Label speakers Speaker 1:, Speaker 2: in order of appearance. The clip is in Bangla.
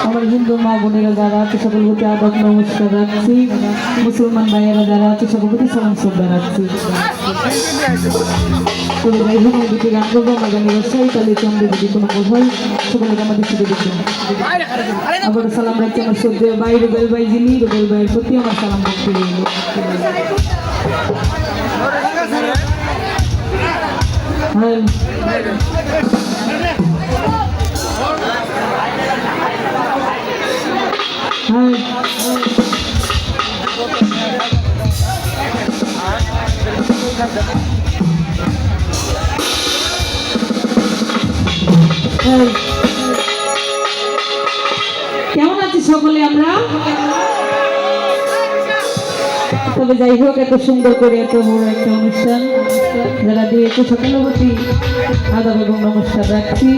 Speaker 1: আমার হিন্দু মা বোনেরা যারা আছে সকল প্রতি আদব নমস্কার রাখছি, মুসলমান ভাইয়েরা যারা আছে সকল প্রতি সালাম শ্রদ্ধা রাখছি। তবে যাই হোক আমি দুটি গান করবো, আমার গানের ব্যবসায়ী তাহলে চন্দ্রে যদি কোনো ভুল হয় সকলকে আমাদের সাথে দেখবেন। আবার সালাম রাখছি আমার শ্রদ্ধেয় ভাই রুবেল ভাই, যিনি রুবেল ভাইয়ের প্রতি আমার সালাম রাখতে রইল। কেমন আছি সকলে আমরা? তবে যাই হোক, এত সুন্দর করে এত বড় একটা অনুষ্ঠান যারা দিয়েছে সকলের প্রতি আদাব এবং নমস্কার রাখছি।